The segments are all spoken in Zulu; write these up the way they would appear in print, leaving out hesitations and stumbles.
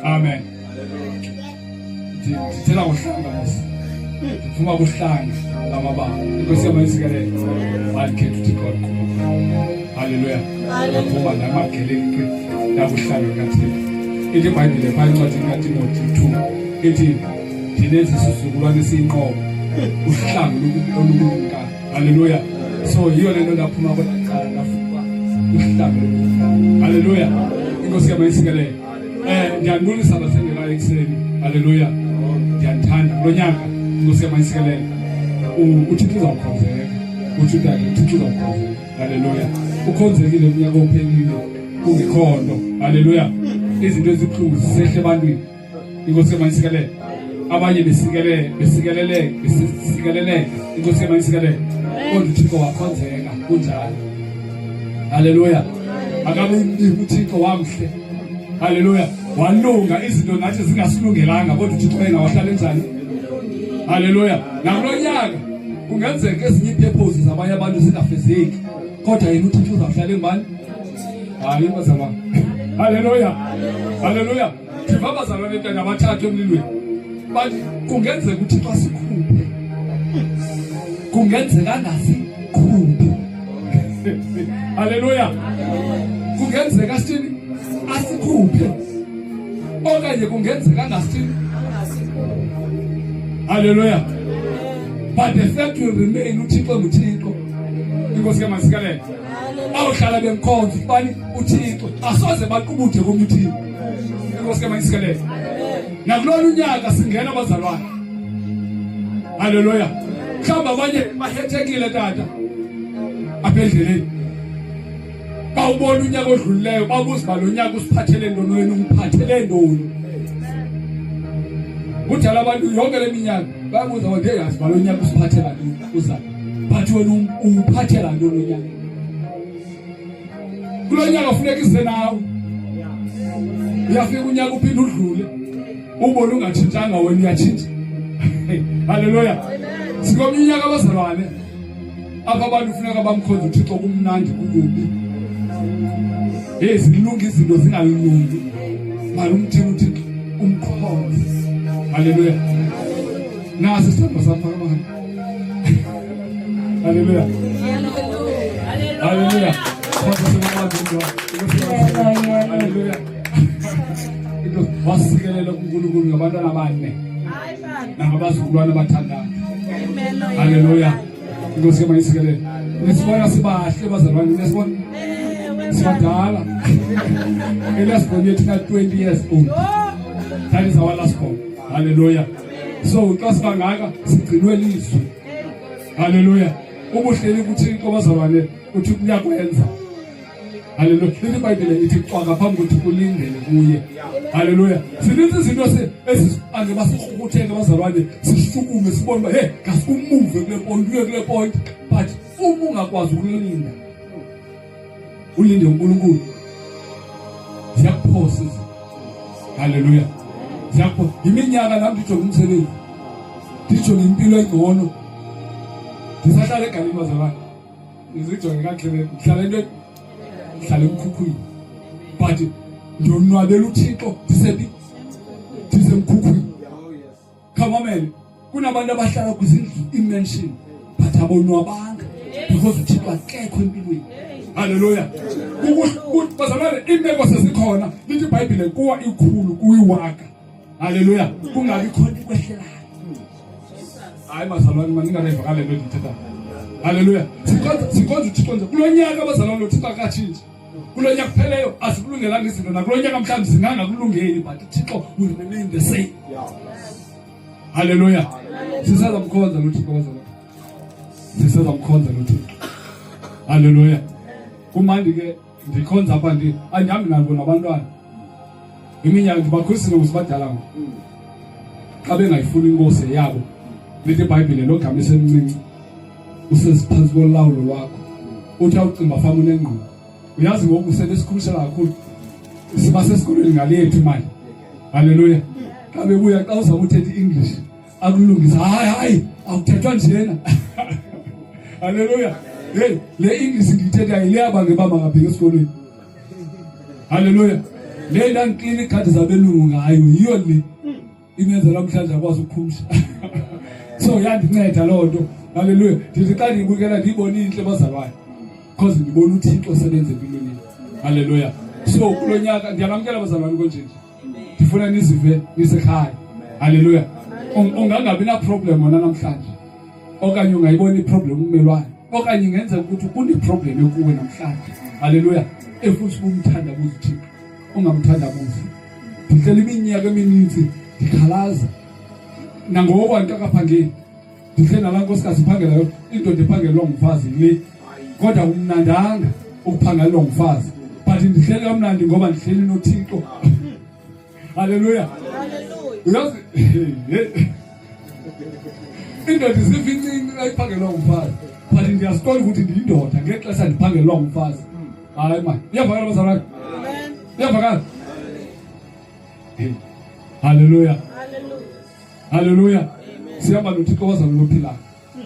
Amen. Ndithela ngohlanga mos. Ndiphuma kuhlanga lamababa. Inkosi yamayisikelele. Bandikhetha uThixo waqhuba. Hallelujah. Ngoba namageleke yakuhlanga kaThixo. Ithi iBhayibhile phakathi encwadini kaTimothy 2 ithi dinezi isizukulwane esiyinqobo uhlanga olubulunga. Hallelujah. So yiyo lento ndaphuma kwaqala ngafuka uhlanga. Hallelujah. Inkosi yamayisikelele. Ndiyanibulisa basengela ekseni. Hallelujah. Ndiyathanda kulo nyaka inkosi yamayisikelele. Uthixo uzawukhonzeka. Uthixo uzawukhonzeka. Hallelujah. Ukhonzekile unyaka ophelile kungekhondo. Hallelujah. Izinto ezibuhlungu zisehle ebantwini. Inkosi yamayisikelele. Abanye besikelele inkosi yamayisikelele. Kodwa uThixo wakhonzeka kunjalo. Hallelujah. Akabe uThixo wamhle. Hallelujah. Walunga izinto nathi zingasilungelanga kodwa uThixo yena wahlala njani? Hallelujah. Nakulonyaka kungenzeka ezinye ipurposes zabanye abantu zingafezeki kodwa yena uThixo uzawuhlala ngubani? Hayi bazalwane. Hallelujah. Hallelujah. Thiva bazalwane ntanga abathathu emlilweni. Bathi kungenzeka uThixo asikhuphe. Kungenzeka angasikhuphe. Hallelujah. Kungenzeka sithini? Asikhuphe. Okanye kungenzeka angasithini? Hallelujah. But the fact will remain uThixo nguThixo. Inkosi yamayisikelele. Awuhlala bemkhonza ubani uThixo. Asoze baqubuthe komuthini. Inkosi yamayisikelele. Nakulona unyaka singena abazalwane. Hallelujah. Mhlawumbe abanye bahethekile tata. Apha endleleni. Bawubona unyaka odlulileyo babuza balonyaka usiphathele ntoni wena umphathele ntoni. Kudala abantu yonke leminyaka bayabuza wonke yazi balonyaka usiphathela ntoni uza. Bathi wena umphathela ntoni unyaka. Kulonyaka ufuneka ize nawe. Uyafika unyaka uphinde udlule. Ubona ungatshintshanga wena uyatshintsha. Hallelujah. Sikomnye unyaka abazalwane. Apha abantu ufuneka bamkhonze uThixo kumnandi kukubi. Zilunga izinto zingalungi. Mali umthini uThixo umkhonze. Hallelujah. Nasi sithando sapha kamani. Hallelujah. Hallelujah. Hallelujah. Wasikelela kuNkulunkulu ngabantwana abane. Nangabazukulwane abathandayo. Hallelujah. Inkosi yamayisikelele. Nisibona sibahle bazalwane nesibona. Sibadala. Elesibona yethu na 20 years old. That is our last born. Hallelujah. So xa sibangaka sigcinwe lizwi. Hallelujah. Ubuhleli kuThixo bazalwane uthi uyakwenza. Hallelujah. iBhayibhile ithi xwaka phambi kokuthi kulindele kuye. Hallelujah. Sininzi izinto ezi basikhuthenga bazalwane sisukume sibone ba kasikuMove kule point uye kule point but uma ungakwazi ukulinda ulinde uNkulunkulu ziyakuphosa. Hallelujah. Ziyakuphosa iminyaka nami ndijonga umsebenzi ndijonga impilo engcono ndisahlala egaleni bazalwane ngizijonge kahle ngihlala into ngihlala emkhukhwini but ndonwabela uThixo ndisemkhukhwini. Come on. Kunabantu abahlala kwizindlu imansion but abonwabanga because uThixo akekho empilweni. Hallelujah. Bazalwane imeko sesikhona lithi iBhayibhile kuwa ikhulu kuyiwaka. Hallelujah. Kungabi khona ikwehlelayo. Hayi bazalwane maningareva kale nto ndithetha. Hallelujah. Sikhonza uThixo nje kulonyaka bazalwane uThixo akatshintshi. Kulonyaka kupheleyo asikulungelanga izinto nakulonyaka mhlawumbe zingangakulungeli but uThixo will remain the same. Hallelujah. Sisaza mkhonza uThixo bazalwane. Sisaza mkhonza uThixo. Hallelujah. Kumandi ke ndikhonza apha andihambi nabo nabantwana. Iminyaka ndibakhulisile usibadala. Xa bengayifuni inkosi yabo. Lithi iBhayibhile lo gama esemncinci useziphansi kolawulo lwakho. Uthi awucimba fama unengqondo. Uyazi ngoku usebesikhulishela kakhulu. Siba sesikolweni ngalethu imali. Hallelujah. Xa bebuya xa uzama uthetha iEnglish akulungisa hayi awuthethwa njena. Hallelujah. Le English ngithetha ile yabange baba ngabheka esikolweni. Hallelujah. Le ndanklini ikhadi zabelungu ngayo yiyo le imenza namhlanje akwazi ukukhumsha. So yandinceda lo nto. Hallelujah. Ndithi xa ndibukela ndibona inhle bazalwane. Because ndibona uThixo sebenze empilweni. Hallelujah. So kulo nyaka ndiyalamkela bazalwane konje. Ndifuna nizive nisekhaya. Hallelujah. Ungangabi na problem wona namhlanje. Okanye ungayibona iproblem umelwane. Okanye ngenze ukuthi kune problem ekuwe namhlanje. Hallelujah. Efuthi umthanda kuZithixo. Ungamthanda kuze. Ndihlela iminyaka emininzi ndikhalaza. Nangoba ntakaphangeni. Ndihlela la nkosikazi iphangela indoda ephangelwa ngumfazi le. Kodwa umnandanga ukuphangelwa ngumfazi. But ndihlela kamnandi ngoba ndihleli noThixo. Hallelujah. Hallelujah. Indoda isifincinci ayiphangelwa ngumfazi. But ndiyasithola ukuthi ndiyindoda ngexesha ndiphangelwa ngumfazi. Hayi man. Iyavakala bazalwane. Amen. Iyavakala. Hallelujah. Hallelujah. Hallelujah. Siyamba noThixo wazalwa ophilayo.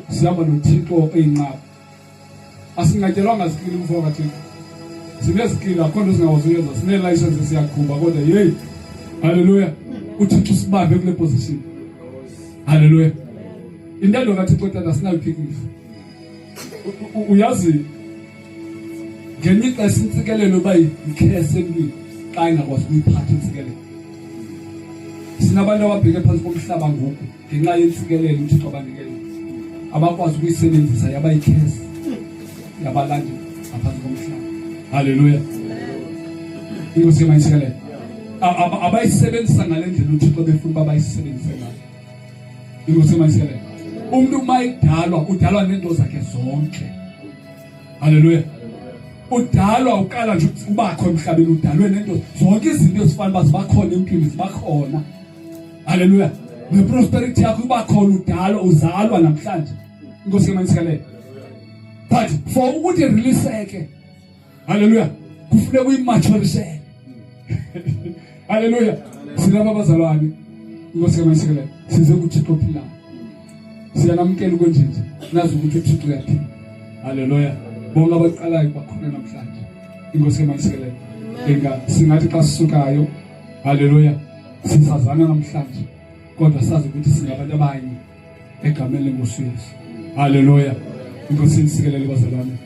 Siyamba noThixo eyinqaba. Asingatyelwanga zikili mfo kaThixo. Sinezikili akho nto singawazuyenza. Sine license siyaqhuba kodwa hey. Hallelujah. uThixo sibambe kule position. Hallelujah. Intando kaThixo Tata sinayiphikisa. Uyazi ngenye ixesha intsikelelo bayikhese empini xa ingakwazi ukuyiphatha intsikelelo. Sinabantu ababheke phansi komhlaba ngoku ngenxa yentsikelelo uThixo abanikele. Abakwazi ukuyisebenzisa yabayikhese. Yabalandi ngaphansi komhlaba. Hallelujah. Inkosi mayisikelele. Abayisebenzisa ngalendlela uThixo befuna bayisebenzise ngayo. Inkosi mayisikelele. Umuntu mayidalwa udalwa nento zakhe zonke. Hallelujah. Udalwa uqala nje ubakho emhlabeni udalwe nento zonke izinto ezifana bazibakhona empilweni zibakhona. Hallelujah. Neprosperity yakho ibakhona udalwa uzalwa namhlanje. Inkosi mayisikelele. But for ukuthi releaseke. Hallelujah. Kufuneka uyimaturisheke. Hallelujah. Silaba bazalwane. Inkosi mayisikelele. Size kuThixo ophilayo. Siyanamkela konjinje. Nazi ukuthi uThixo uyaphila. Hallelujah. Bonke abaqalayo bakhona namhlanje. Inkosi mayisikelele. Enga singathi xa sisukayo. Hallelujah. Sisazana namhlanje. Kodwa sazi ukuthi singabantu abanye egameni lenkosi Yesu. Hallelujah. Inkosi isikelele bazalwane.